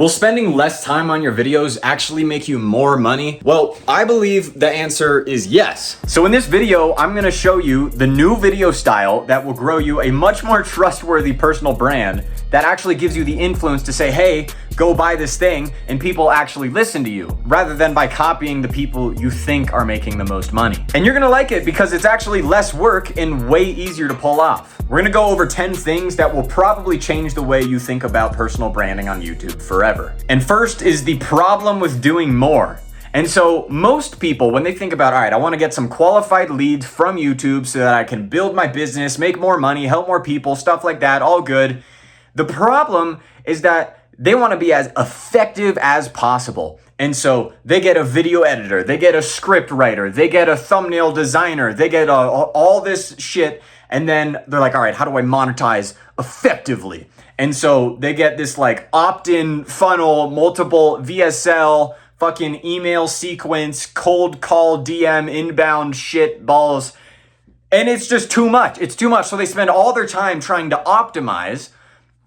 Will spending less time on your videos actually make you more money? Well, I believe the answer is yes. So in this video, I'm gonna show you the new video style that will grow you a much more trustworthy personal brand that actually gives you the influence to say, hey, go buy this thing, and people actually listen to you, rather than by copying the people you think are making the most money. And you're gonna like it because it's actually less work and way easier to pull off. We're gonna go over 10 things that will probably change the way you think about personal branding on YouTube forever. And first is the problem with doing more. And so most people, when they think about, all right, I wanna get some qualified leads from YouTube so that I can build my business, make more money, help more people, stuff like that, all good. The problem is that they want to be as effective as possible. And so they get a video editor, they get a script writer, they get a thumbnail designer, they get all this shit. And then they're like, all right, how do I monetize effectively? And so they get this like opt-in funnel, multiple VSL, fucking email sequence, cold call, DM, inbound shit balls. And it's just too much. It's too much. So they spend all their time trying to optimize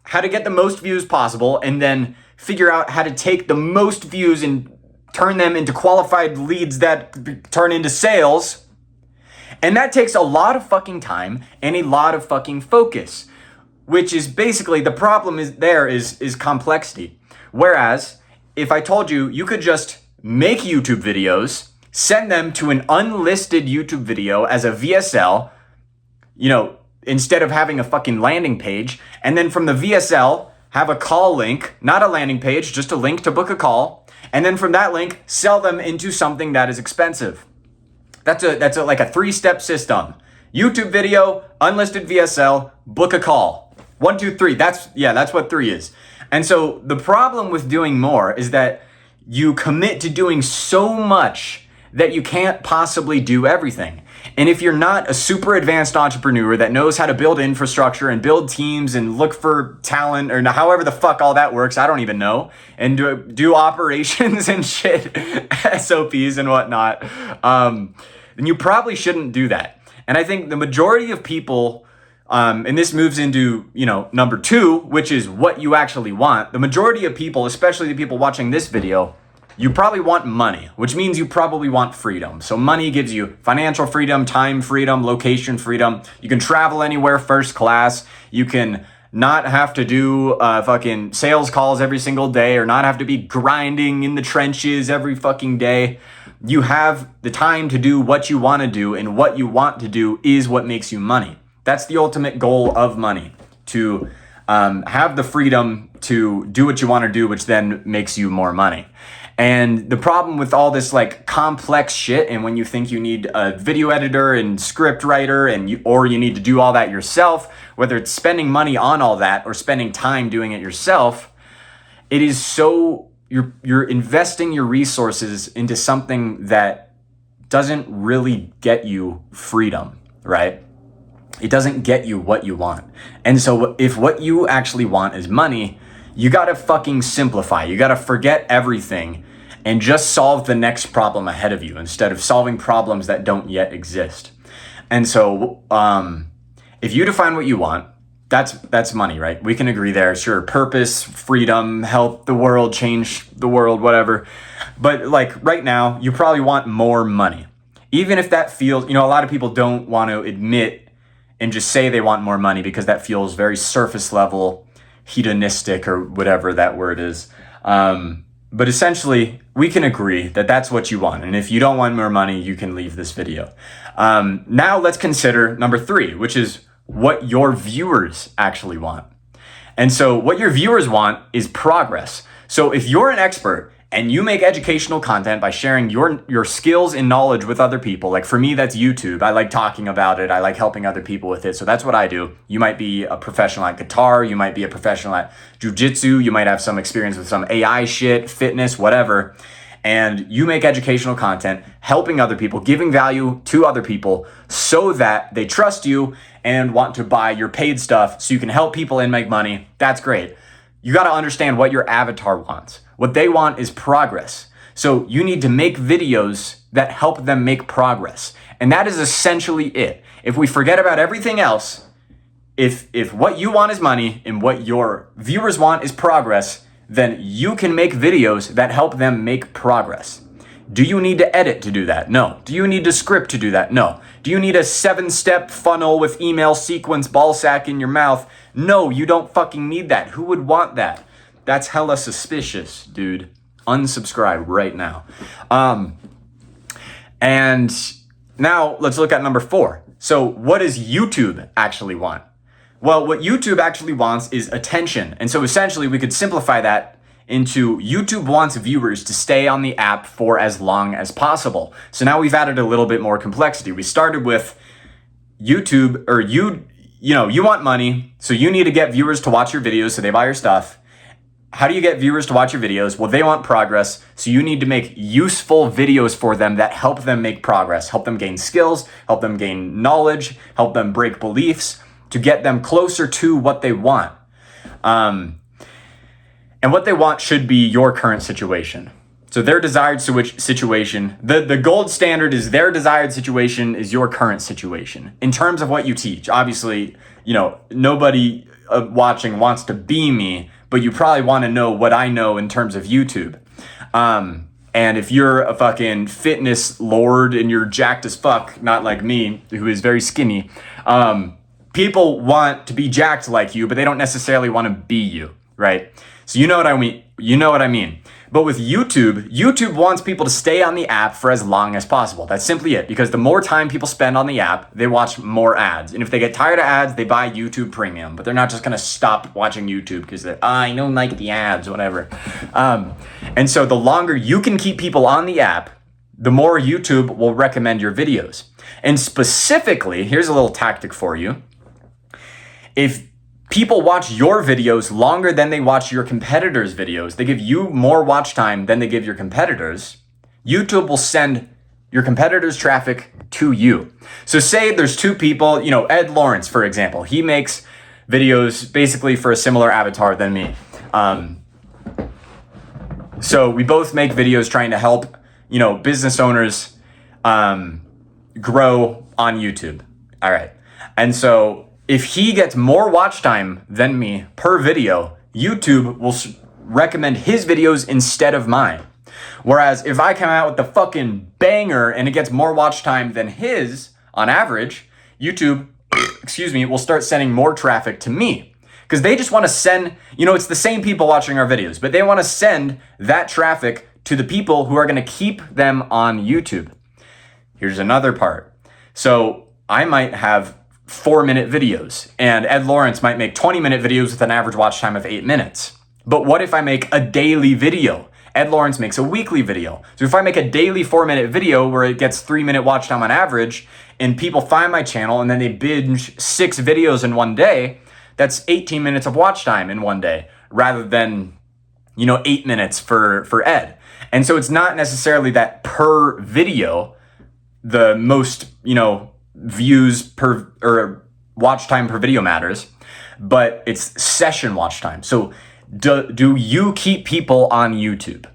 how to get the most views possible, and then figure out how to take the most views and turn them into qualified leads that turn into sales. And that takes a lot of fucking time and a lot of fucking focus, which is basically the problem is complexity. Whereas if I told you, you could just make YouTube videos, send them to an unlisted YouTube video as a VSL, instead of having a fucking landing page, and then from the VSL, have a call link, not a landing page, just a link to book a call, and then from that link, sell them into something that is expensive. That's like a 3-step system. YouTube video, unlisted VSL, book a call. 1, 2, 3, that's what 3 is. And so the problem with doing more is that you commit to doing so much that you can't possibly do everything. And if you're not a super advanced entrepreneur that knows how to build infrastructure and build teams and look for talent, or however the fuck all that works, I don't even know, and do operations and shit, SOPs and whatnot, then you probably shouldn't do that. And I think the majority of people, and this moves into, number 2, which is what you actually want. The majority of people, especially the people watching this video, you probably want money, which means you probably want freedom. So money gives you financial freedom, time freedom, location freedom. You can travel anywhere first class. You can not have to do fucking sales calls every single day, or not have to be grinding in the trenches every fucking day. You have the time to do what you want to do, and what you want to do is what makes you money. That's the ultimate goal of money, to have the freedom to do what you want to do, which then makes you more money. And the problem with all this like complex shit, and when you think you need a video editor and script writer, or you need to do all that yourself, whether it's spending money on all that or spending time doing it yourself, it is so, you're investing your resources into something that doesn't really get you freedom, right? It doesn't get you what you want. And so if what you actually want is money, you gotta fucking simplify. You gotta forget everything and just solve the next problem ahead of you, instead of solving problems that don't yet exist. And so if you define what you want, that's money, right? We can agree there. Sure, purpose, freedom, help the world, change the world, whatever. But like right now, you probably want more money. Even if that feels, a lot of people don't want to admit and just say they want more money because that feels very surface level, hedonistic, or whatever that word is. But essentially, we can agree that that's what you want. And if you don't want more money, you can leave this video. Now let's consider number 3, which is what your viewers actually want. And so what your viewers want is progress. So if you're an expert and you make educational content by sharing your skills and knowledge with other people, like for me, that's YouTube. I like talking about it. I like helping other people with it. So that's what I do. You might be a professional at guitar. You might be a professional at jujitsu. You might have some experience with some AI shit, fitness, whatever. And you make educational content, helping other people, giving value to other people so that they trust you and want to buy your paid stuff so you can help people and make money. That's great. You got to understand what your avatar wants. What they want is progress. So you need to make videos that help them make progress. And that is essentially it. If we forget about everything else, if what you want is money and what your viewers want is progress, then you can make videos that help them make progress. Do you need to edit to do that? No. Do you need to script to do that? No. Do you need a 7-step funnel with email sequence ball sack in your mouth? No, you don't fucking need that. Who would want that? That's hella suspicious, dude. Unsubscribe right now. And now let's look at number 4. So what does YouTube actually want? Well, what YouTube actually wants is attention. And so essentially we could simplify that into YouTube wants viewers to stay on the app for as long as possible. So now we've added a little bit more complexity. We started with YouTube, or you want money, so you need to get viewers to watch your videos so they buy your stuff. How do you get viewers to watch your videos? Well, they want progress, so you need to make useful videos for them that help them make progress, help them gain skills, help them gain knowledge, help them break beliefs to get them closer to what they want. And what they want should be your current situation. So their desired situation, the gold standard is their desired situation is your current situation. In terms of what you teach, obviously, nobody watching wants to be me, but you probably want to know what I know in terms of YouTube. And if you're a fucking fitness lord and you're jacked as fuck, not like me, who is very skinny, people want to be jacked like you, but they don't necessarily want to be you, right? So you know what I mean. But with YouTube wants people to stay on the app for as long as possible. That's simply it. Because the more time people spend on the app, they watch more ads. And if they get tired of ads, they buy YouTube Premium. But they're not just going to stop watching YouTube because I don't like the ads, whatever. And so the longer you can keep people on the app, the more YouTube will recommend your videos. And specifically, here's a little tactic for you. If people watch your videos longer than they watch your competitors' videos, they give you more watch time than they give your competitors, YouTube will send your competitors' traffic to you. So say there's 2 people, Ed Lawrence, for example, he makes videos basically for a similar avatar than me. So we both make videos trying to help, business owners grow on YouTube. All right. And so if he gets more watch time than me per video, YouTube will recommend his videos instead of mine. Whereas if I come out with the fucking banger and it gets more watch time than his, on average, YouTube, will start sending more traffic to me. Because they just want to send, it's the same people watching our videos, but they want to send that traffic to the people who are going to keep them on YouTube. Here's another part. So I might have 4-minute videos, and Ed Lawrence might make 20-minute videos with an average watch time of 8 minutes. But what if I make a daily video? Ed Lawrence makes a weekly video. So if I make a daily 4-minute video where it gets 3-minute watch time on average, and people find my channel and then they binge 6 videos in one day, that's 18 minutes of watch time in one day, rather than, 8 minutes for Ed. And so it's not necessarily that per video, the most, views per or watch time per video matters, but it's session watch time. So do you keep people on YouTube?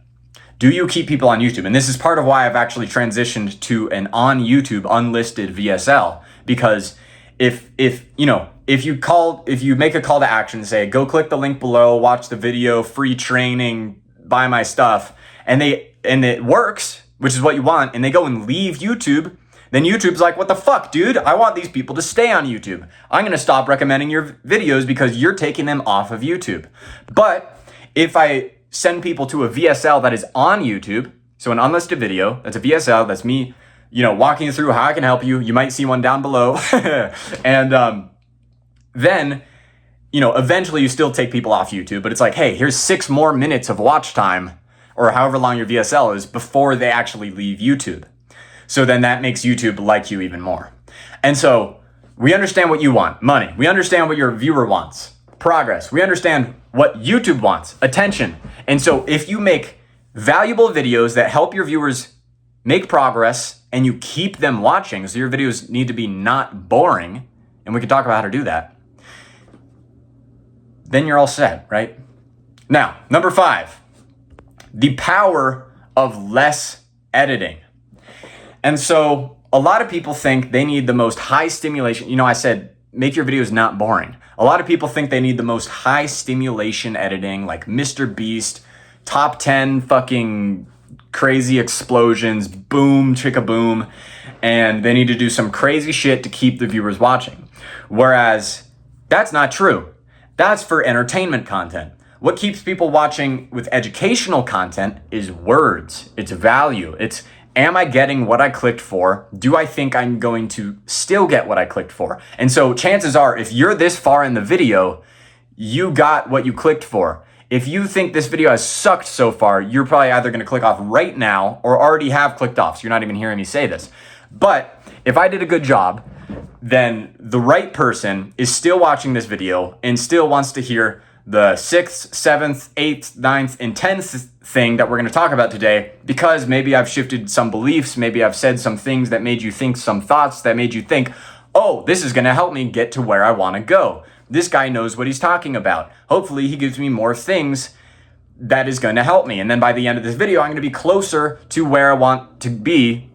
Do you keep people on YouTube? And this is part of why I've actually transitioned to an on YouTube unlisted VSL, because if you make a call to action, say go click the link below, watch the video, free training, buy my stuff, and it works, which is what you want, and they go and leave YouTube, then YouTube's like, what the fuck, dude? I want these people to stay on YouTube. I'm going to stop recommending your videos because you're taking them off of YouTube. But if I send people to a VSL that is on YouTube, so an unlisted video, that's a VSL, that's me, walking you through how I can help you. You might see one down below. And then, eventually you still take people off YouTube, but it's like, hey, here's 6 more minutes of watch time, or however long your VSL is, before they actually leave YouTube. So then that makes YouTube like you even more. And so we understand what you want, money. We understand what your viewer wants, progress. We understand what YouTube wants, attention. And so if you make valuable videos that help your viewers make progress and you keep them watching, so your videos need to be not boring, and we can talk about how to do that, then you're all set, right? Now, number 5, the power of less editing. And so a lot of people think they need the most high stimulation. I said, make your videos not boring. A lot of people think they need the most high stimulation editing, like Mr. Beast, top 10 fucking crazy explosions, boom, chicka boom, and they need to do some crazy shit to keep the viewers watching. Whereas that's not true. That's for entertainment content. What keeps people watching with educational content is words. It's value. It's, am I getting what I clicked for? Do I think I'm going to still get what I clicked for? And so chances are, if you're this far in the video, you got what you clicked for. If you think this video has sucked so far, you're probably either going to click off right now or already have clicked off. So you're not even hearing me say this. But if I did a good job, then the right person is still watching this video and still wants to hear the 6th, 7th, 8th, 9th, and 10th thing that we're going to talk about today, because maybe I've shifted some beliefs, maybe I've said some things that made you think, some thoughts that made you think, oh, this is going to help me get to where I want to go. This guy knows what he's talking about. Hopefully he gives me more things that is going to help me. And then by the end of this video, I'm going to be closer to where I want to be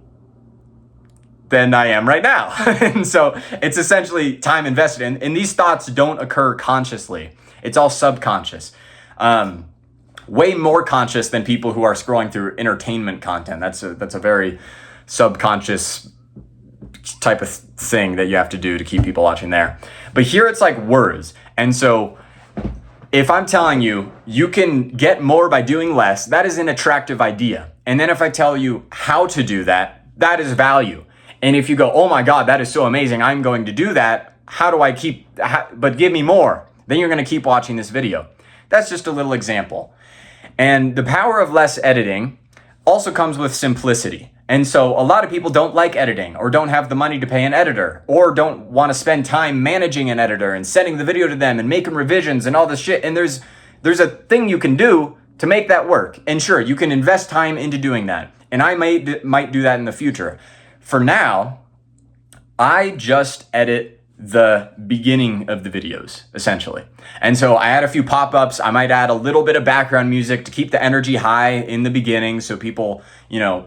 than I am right now. And so it's essentially time invested. And these thoughts don't occur consciously. It's all subconscious. Way more conscious than people who are scrolling through entertainment content. That's a very subconscious type of thing that you have to do to keep people watching there. But here it's like words. And so if I'm telling you, you can get more by doing less, that is an attractive idea. And then if I tell you how to do that, that is value. And if you go, oh my God, that is so amazing, I'm going to do that. How do I but give me more. Then you're going to keep watching this video. That's just a little example. And the power of less editing also comes with simplicity. And so a lot of people don't like editing, or don't have the money to pay an editor, or don't want to spend time managing an editor and sending the video to them and making revisions and all this shit. And there's a thing you can do to make that work. And sure, you can invest time into doing that. And I might do that in the future. For now, I just edit the beginning of the videos, essentially. And so I add a few pop-ups. I might add a little bit of background music to keep the energy high in the beginning so people,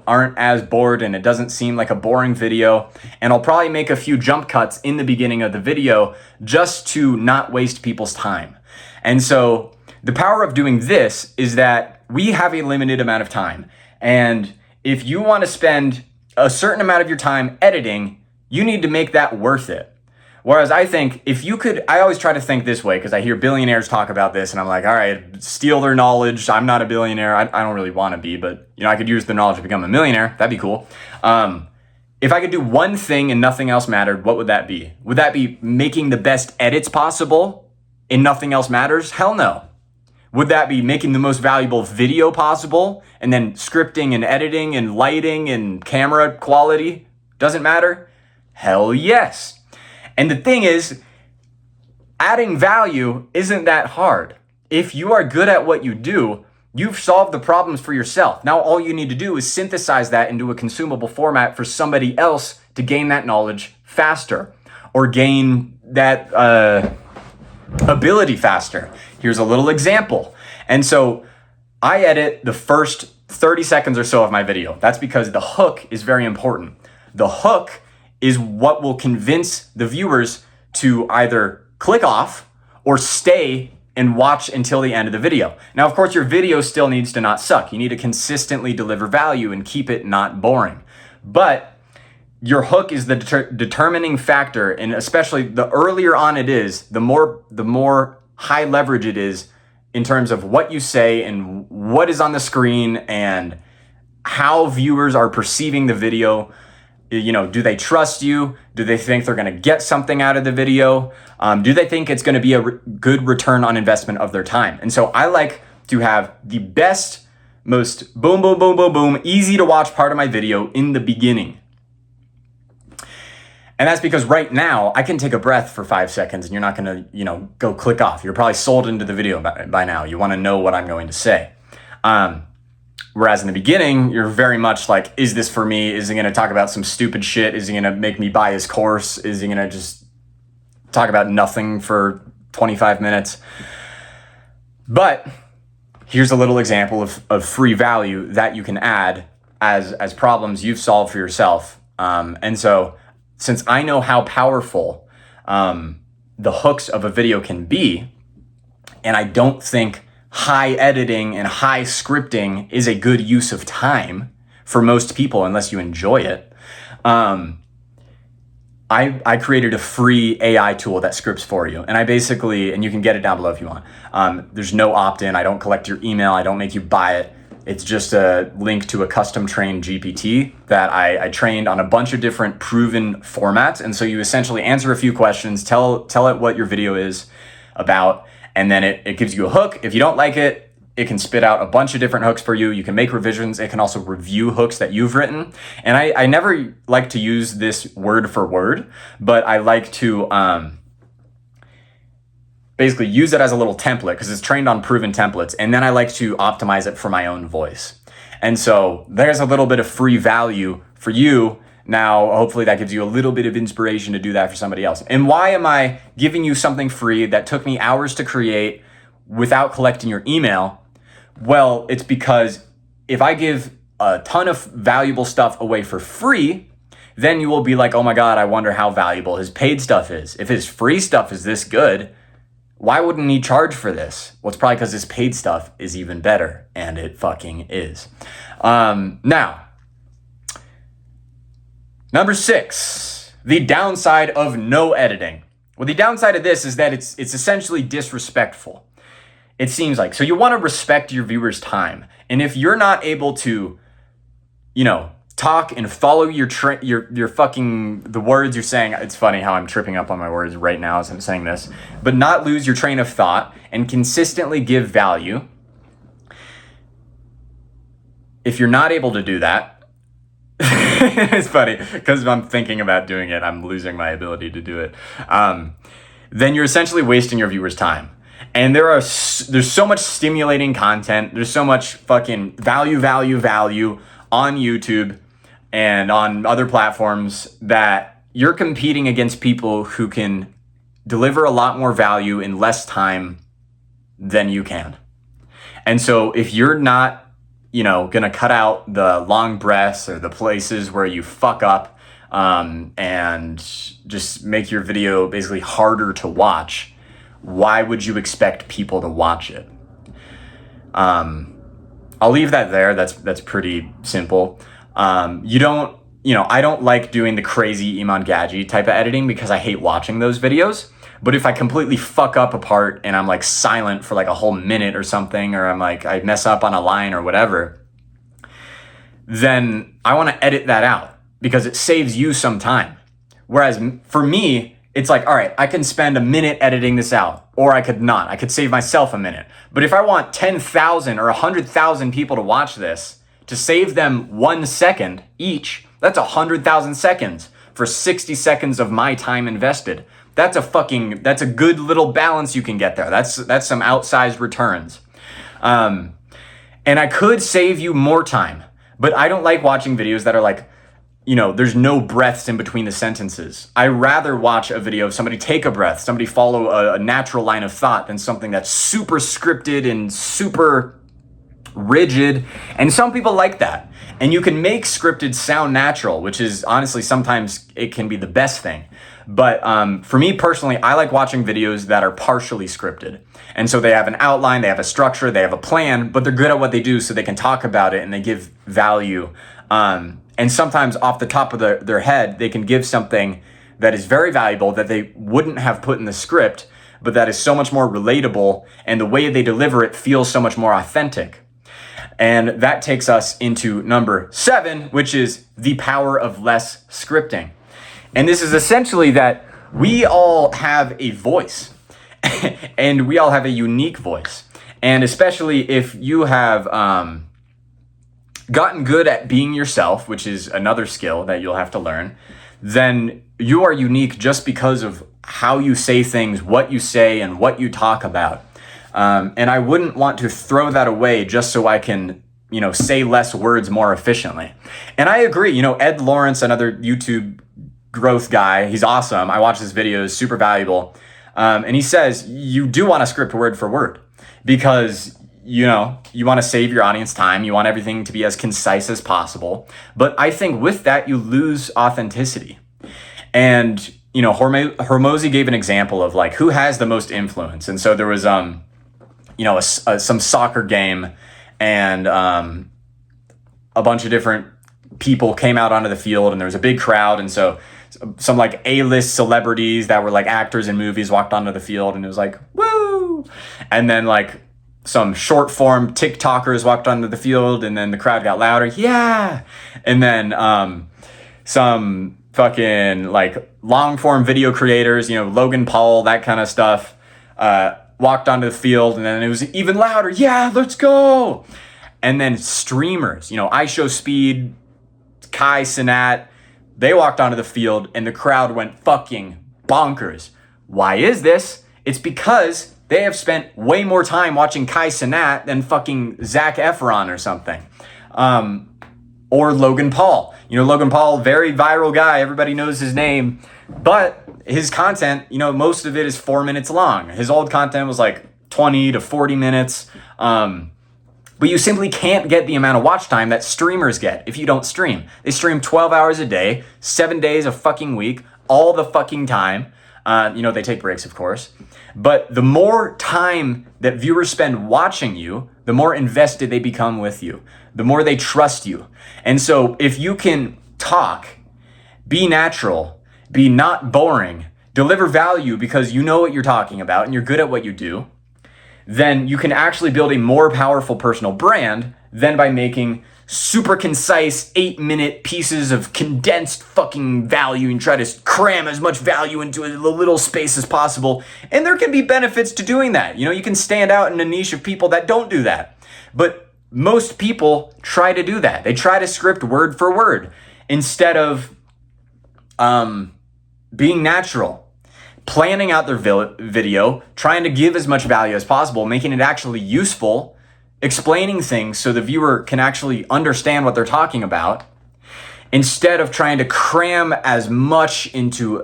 aren't as bored and it doesn't seem like a boring video. And I'll probably make a few jump cuts in the beginning of the video just to not waste people's time. And so the power of doing this is that we have a limited amount of time. And if you want to spend a certain amount of your time editing, you need to make that worth it. Whereas I think I always try to think this way, because I hear billionaires talk about this and I'm like, all right, steal their knowledge. I'm not a billionaire. I don't really want to be, but I could use the knowledge to become a millionaire. That'd be cool. If I could do one thing and nothing else mattered, what would that be? Would that be making the best edits possible and nothing else matters? Hell no. Would that be making the most valuable video possible and then scripting and editing and lighting and camera quality doesn't matter? Hell yes. And the thing is, adding value isn't that hard. If you are good at what you do, you've solved the problems for yourself. Now all you need to do is synthesize that into a consumable format for somebody else to gain that knowledge faster, or gain that ability faster. Here's a little example. And so I edit the first 30 seconds or so of my video. That's because the hook is very important. The hook is what will convince the viewers to either click off or stay and watch until the end of the video. Now, of course, your video still needs to not suck. You need to consistently deliver value and keep it not boring. But your hook is the determining factor, and especially the earlier on it is, the more high leverage it is in terms of what you say and what is on the screen and how viewers are perceiving the video. Do they trust you? Do they think they're going to get something out of the video? Do they think it's going to be a good return on investment of their time? And so I like to have the best, most boom, boom, boom, boom, boom, easy to watch part of my video in the beginning. And that's because right now I can take a breath for 5 seconds and you're not going to, go click off. You're probably sold into the video by now. You want to know what I'm going to say. Whereas in the beginning, you're very much like, is this for me? Is he going to talk about some stupid shit? Is he going to make me buy his course? Is he going to just talk about nothing for 25 minutes? But here's a little example of free value that you can add as problems you've solved for yourself. And so since I know how powerful the hooks of a video can be. And I don't think high editing and high scripting is a good use of time for most people unless you enjoy it. I created a free AI tool that scripts for you. And and you can get it down below if you want. There's no opt-in. I don't collect your email. I don't make you buy it. It's just a link to a custom trained GPT that I trained on a bunch of different proven formats. And so you essentially answer a few questions, tell it what your video is about, and then it gives you a hook. If you don't like it, it can spit out a bunch of different hooks for you. You can make revisions. It can also review hooks that you've written. And I never like to use this word for word, but I like to basically use it as a little template because it's trained on proven templates. And then I like to optimize it for my own voice. And so there's a little bit of free value for you. Now, hopefully that gives you a little bit of inspiration to do that for somebody else. And why am I giving you something free that took me hours to create without collecting your email? Well, it's because if I give a ton of valuable stuff away for free, then you will be like, oh my God, I wonder how valuable his paid stuff is. If his free stuff is this good, why wouldn't he charge for this? Well, it's probably because his paid stuff is even better, and it fucking is. Now, number 6, the downside of no editing. Well, the downside of this is that it's essentially disrespectful. It seems like. So you want to respect your viewers' time. And if you're not able to, talk and follow your fucking, the words you're saying. It's funny how I'm tripping up on my words right now as I'm saying this, but not lose your train of thought and consistently give value. If you're not able to do that, it's funny because I'm thinking about doing it. I'm losing my ability to do it. Then you're essentially wasting your viewers' time. And there's so much stimulating content. There's so much fucking value on YouTube and on other platforms that you're competing against people who can deliver a lot more value in less time than you can. And so if you're not, gonna cut out the long breaths or the places where you fuck up and just make your video basically harder to watch, why would you expect people to watch it? I'll leave that there. That's pretty simple. I don't like doing the crazy Iman Gaji type of editing because I hate watching those videos. But if I completely fuck up a part and I'm like silent for like a whole minute or something, or I'm like, I mess up on a line or whatever, then I want to edit that out because it saves you some time. Whereas for me, it's like, all right, I can spend a minute editing this out, or I could not. I could save myself a minute. But if I want 10,000 or 100,000 people to watch this, to save them 1 second each, that's 100,000 seconds for 60 seconds of my time invested. That's a good little balance you can get there. That's some outsized returns. And I could save you more time, but I don't like watching videos that are like, there's no breaths in between the sentences. I rather watch a video of somebody take a breath, somebody follow a natural line of thought than something that's super scripted and super rigid. And some people like that. And you can make scripted sound natural, which is honestly, sometimes it can be the best thing. But for me personally, I like watching videos that are partially scripted. And so they have an outline, they have a structure, they have a plan, but they're good at what they do so they can talk about it and they give value. And sometimes off the top of their head, they can give something that is very valuable that they wouldn't have put in the script, but that is so much more relatable, and the way they deliver it feels so much more authentic. And that takes us into number 7, which is the power of less scripting. And this is essentially that we all have a voice and we all have a unique voice. And especially if you have gotten good at being yourself, which is another skill that you'll have to learn, then you are unique just because of how you say things, what you say, and what you talk about. And I wouldn't want to throw that away just so I can, say less words more efficiently. And I agree, Ed Lawrence, another YouTube growth guy, he's awesome. I watch his videos, super valuable. And he says, you do want to script word for word because, you want to save your audience time. You want everything to be as concise as possible. But I think with that, you lose authenticity. And, Hormozy gave an example of like who has the most influence. And so there was, some soccer game, and a bunch of different people came out onto the field, and there was a big crowd. And so some like A-list celebrities that were like actors in movies walked onto the field, and it was like, woo! And then like some short form TikTokers walked onto the field, and then the crowd got louder. Yeah. And then some fucking like long form video creators, Logan Paul, that kind of stuff, walked onto the field, and then it was even louder. Yeah, let's go. And then streamers, IShowSpeed, Kai Cenat, they walked onto the field, and the crowd went fucking bonkers. Why is this? It's because they have spent way more time watching Kai Cenat than fucking Zac Efron or something. Or Logan Paul. Logan Paul, very viral guy. Everybody knows his name. But his content, most of it is 4 minutes long. His old content was like 20 to 40 minutes. But you simply can't get the amount of watch time that streamers get if you don't stream. They stream 12 hours a day, 7 days a fucking week, all the fucking time. They take breaks, of course. But the more time that viewers spend watching you, the more invested they become with you, the more they trust you. And so if you can talk, be natural, be not boring, deliver value because you know what you're talking about and you're good at what you do, then you can actually build a more powerful personal brand than by making super concise 8-minute pieces of condensed fucking value and try to cram as much value into a little space as possible. And there can be benefits to doing that. You can stand out in a niche of people that don't do that. But most people try to do that. They try to script word for word instead of being natural. Planning out their video, trying to give as much value as possible, making it actually useful, explaining things so the viewer can actually understand what they're talking about, instead of trying to cram as much into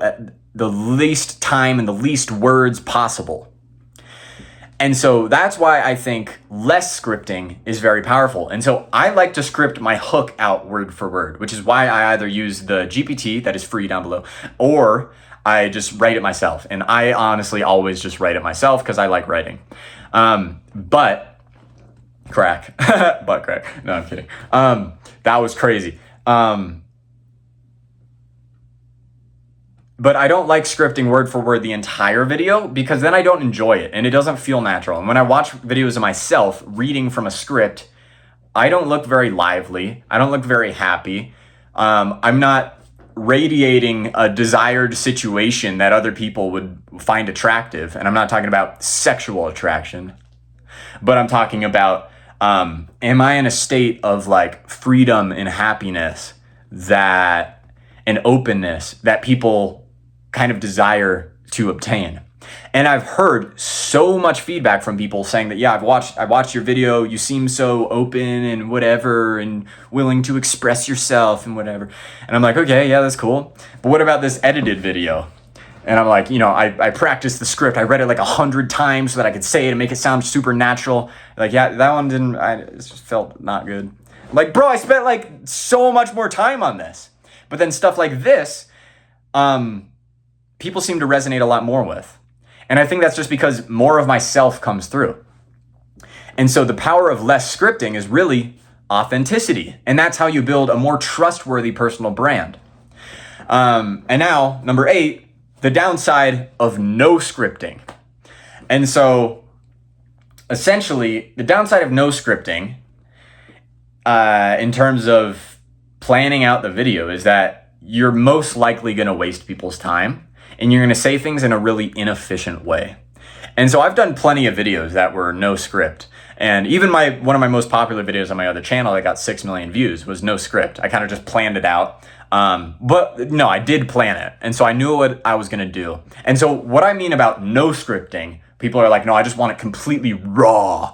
the least time and the least words possible. And so that's why I think less scripting is very powerful. And so I like to script my hook out word for word, which is why I either use the GPT that is free down below, or I just write it myself. And I honestly always just write it myself because I like writing. Butt crack. No, I'm kidding. That was crazy. But I don't like scripting word for word the entire video because then I don't enjoy it and it doesn't feel natural. And when I watch videos of myself reading from a script, I don't look very lively. I don't look very happy. I'm not radiating a desired situation that other people would find attractive. And I'm not talking about sexual attraction, but I'm talking about, am I in a state of like freedom and happiness and openness that people kind of desire to obtain? And I've heard so much feedback from people saying that, yeah, I watched your video. You seem so open and whatever and willing to express yourself and whatever. And I'm like, okay, yeah, that's cool. But what about this edited video? And I'm like, I practiced the script. I read it like 100 times so that I could say it and make it sound super natural. Like, yeah, that one it just felt not good. Like, bro, I spent like so much more time on this. But then stuff like this, people seem to resonate a lot more with. And I think that's just because more of myself comes through. And so the power of less scripting is really authenticity. And that's how you build a more trustworthy personal brand. And now, number 8, the downside of no scripting. And so essentially, the downside of no scripting, in terms of planning out the video, is that you're most likely going to waste people's time. And you're going to say things in a really inefficient way. And so I've done plenty of videos that were no script. And even one of my most popular videos on my other channel that got 6 million views was no script. I kind of just planned it out. But no, I did plan it. And so I knew what I was going to do. And so what I mean about no scripting, people are like, no, I just want it completely raw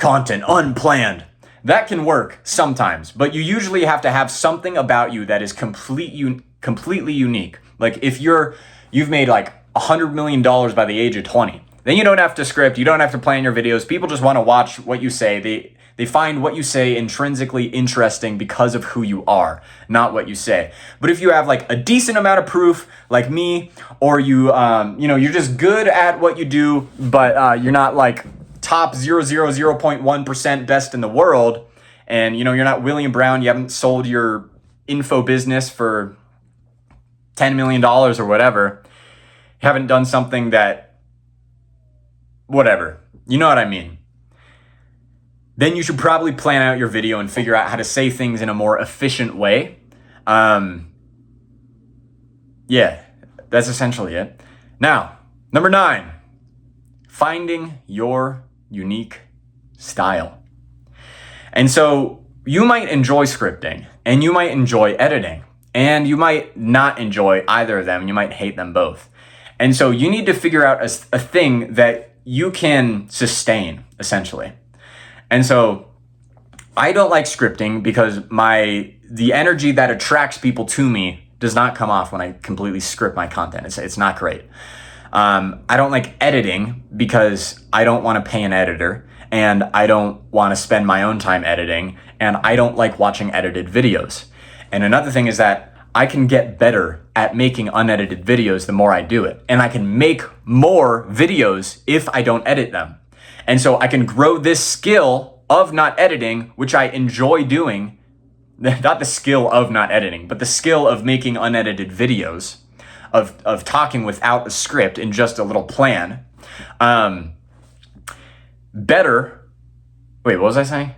content, unplanned. That can work sometimes, but you usually have to have something about you that is completely unique. Like if you've made like $100 million by the age of 20, then you don't have to script, you don't have to plan your videos. People just want to watch what you say. They find what you say intrinsically interesting because of who you are, not what you say. But if you have like a decent amount of proof, like me, or you're just good at what you do, but you're not like top 0.1% best in the world, and you're not William Brown, you haven't sold your info business for $10 million or whatever, you haven't done something that, whatever, you know what I mean, then you should probably plan out your video and figure out how to say things in a more efficient way. Yeah, that's essentially it. Now, number 9, finding your unique style. And so you might enjoy scripting and you might enjoy editing, and you might not enjoy either of them. You might hate them both. And so you need to figure out a thing that you can sustain, essentially. And so I don't like scripting because the energy that attracts people to me does not come off when I completely script my content. It's not great. I don't like editing because I don't want to pay an editor, and I don't want to spend my own time editing, and I don't like watching edited videos. And another thing is that I can get better at making unedited videos the more I do it. And I can make more videos if I don't edit them. And so I can grow this skill of not editing, which I enjoy doing. Not the skill of not editing, but the skill of making unedited videos, of talking without a script and just a little plan. Better. Wait, what was I saying?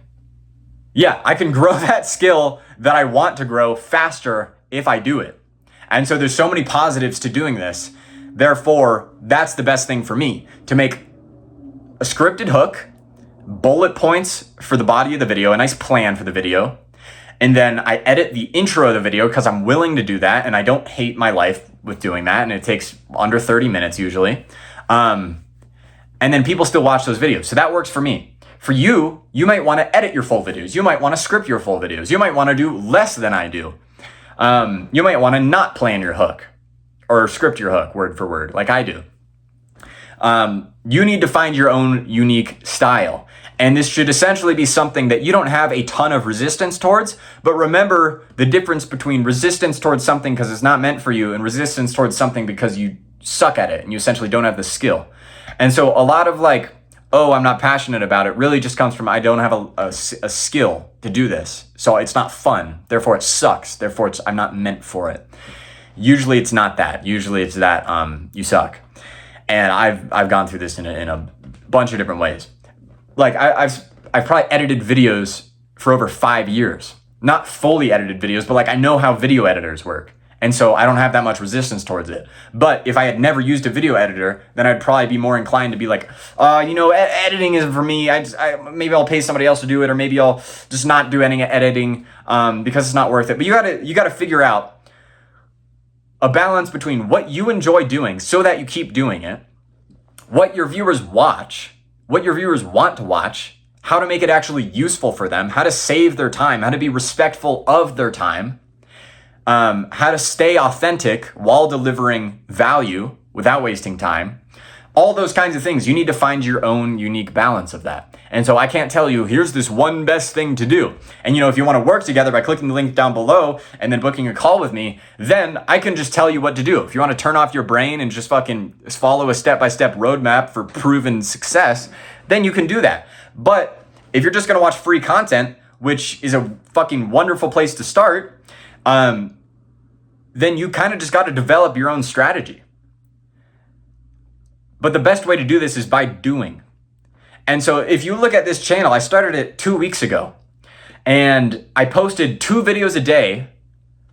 Yeah, I can grow that skill that I want to grow faster if I do it. And so there's so many positives to doing this. Therefore, that's the best thing for me, to make a scripted hook, bullet points for the body of the video, a nice plan for the video. And then I edit the intro of the video because I'm willing to do that, and I don't hate my life with doing that, and it takes under 30 minutes usually. And then people still watch those videos. So that works for me. For you, you might want to edit your full videos. You might want to script your full videos. You might want to do less than I do. You might want to not plan your hook or script your hook word for word like I do. You need to find your own unique style. And this should essentially be something that you don't have a ton of resistance towards. But remember the difference between resistance towards something because it's not meant for you and resistance towards something because you suck at it and you essentially don't have the skill. And so a lot of like, oh, I'm not passionate about it, really just comes from I don't have a skill to do this. So it's not fun. Therefore, it sucks. Therefore, I'm not meant for it. Usually, it's not that. Usually, it's that you suck. And I've gone through this in a bunch of different ways. Like I've probably edited videos for over 5 years. Not fully edited videos, but like I know how video editors work. And so I don't have that much resistance towards it. But if I had never used a video editor, then I'd probably be more inclined to be like, editing isn't for me. Maybe I'll pay somebody else to do it, or maybe I'll just not do any editing because it's not worth it. But you gotta figure out a balance between what you enjoy doing so that you keep doing it, what your viewers watch, what your viewers want to watch, how to make it actually useful for them, how to save their time, how to be respectful of their time, how to stay authentic while delivering value without wasting time, all those kinds of things. You need to find your own unique balance of that. And so I can't tell you, here's this one best thing to do. And if you want to work together by clicking the link down below and then booking a call with me, then I can just tell you what to do. If you want to turn off your brain and just fucking follow a step-by-step roadmap for proven success, then you can do that. But if you're just going to watch free content, which is a fucking wonderful place to start, then you kind of just got to develop your own strategy. But the best way to do this is by doing. And so if you look at this channel, I started it 2 weeks ago, and I posted 2 videos a day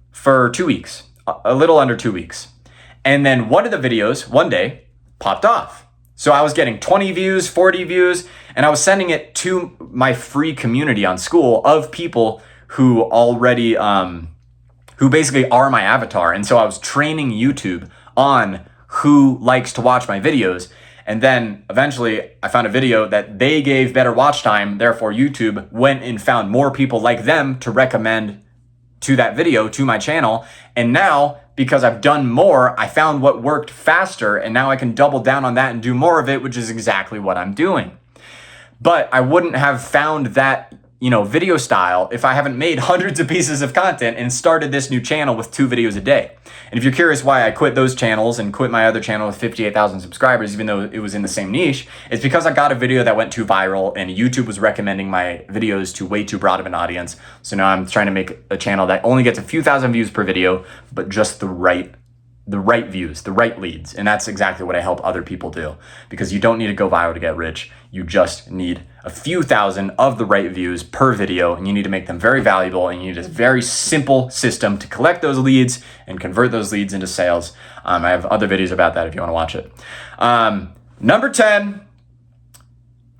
for 2 weeks, a little under 2 weeks. And then one of the videos one day popped off. So I was getting 20 views, 40 views, and I was sending it to my free community on school of people who already, who basically are my avatar. And so I was training YouTube on who likes to watch my videos. And then eventually I found a video that they gave better watch time. Therefore, YouTube went and found more people like them to recommend to that video, to my channel. And now, because I've done more, I found what worked faster. And now I can double down on that and do more of it, which is exactly what I'm doing. But I wouldn't have found that, video style if I haven't made hundreds of pieces of content and started this new channel with 2 videos a day. And if you're curious why I quit those channels and quit my other channel with 58,000 subscribers, even though it was in the same niche, it's because I got a video that went too viral and YouTube was recommending my videos to way too broad of an audience. So now I'm trying to make a channel that only gets a few thousand views per video, but just the right views, the right leads. And that's exactly what I help other people do, because you don't need to go viral to get rich. You just need a few thousand of the right views per video, and you need to make them very valuable, and you need a very simple system to collect those leads and convert those leads into sales. I have other videos about that if you want to watch it. Number 10,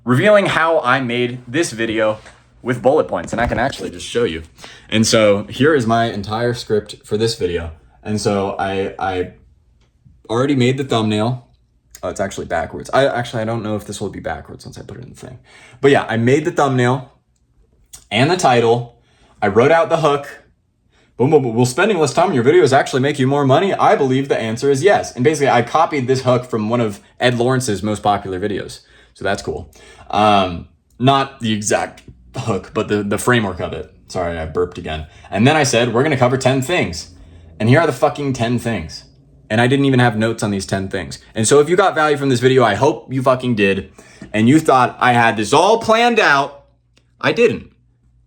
revealing how I made this video with bullet points, and I can actually just show you. And so here is my entire script for this video. And so I already made the thumbnail. Oh, it's actually backwards. I don't know if this will be backwards once I put it in the thing. But yeah, I made the thumbnail and the title. I wrote out the hook. Boom, boom, boom. Will spending less time on your videos actually make you more money? I believe the answer is yes. And basically, I copied this hook from one of Ed Lawrence's most popular videos. So that's cool. Not the exact hook, but the framework of it. Sorry, I burped again. And then I said, we're going to cover 10 things. And here are the fucking 10 things. And I didn't even have notes on these 10 things. And so if you got value from this video, I hope you fucking did. And you thought I had this all planned out. I didn't.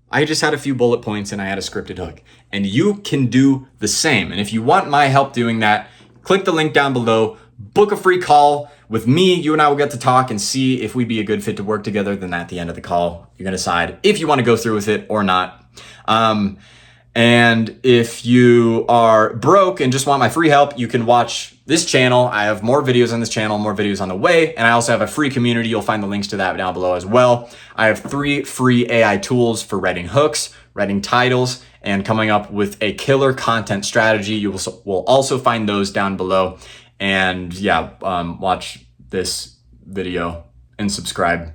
I just had a few bullet points and I had a scripted hook. And you can do the same. And if you want my help doing that, click the link down below, book a free call with me. You and I will get to talk and see if we'd be a good fit to work together. Then at the end of the call, you're going to decide if you want to go through with it or not. And if you are broke and just want my free help, you can watch this channel. I have more videos on this channel, more videos on the way. And I also have a free community. You'll find the links to that down below as well. I have 3 free AI tools for writing hooks, writing titles, and coming up with a killer content strategy. You will also find those down below. And yeah, watch this video and subscribe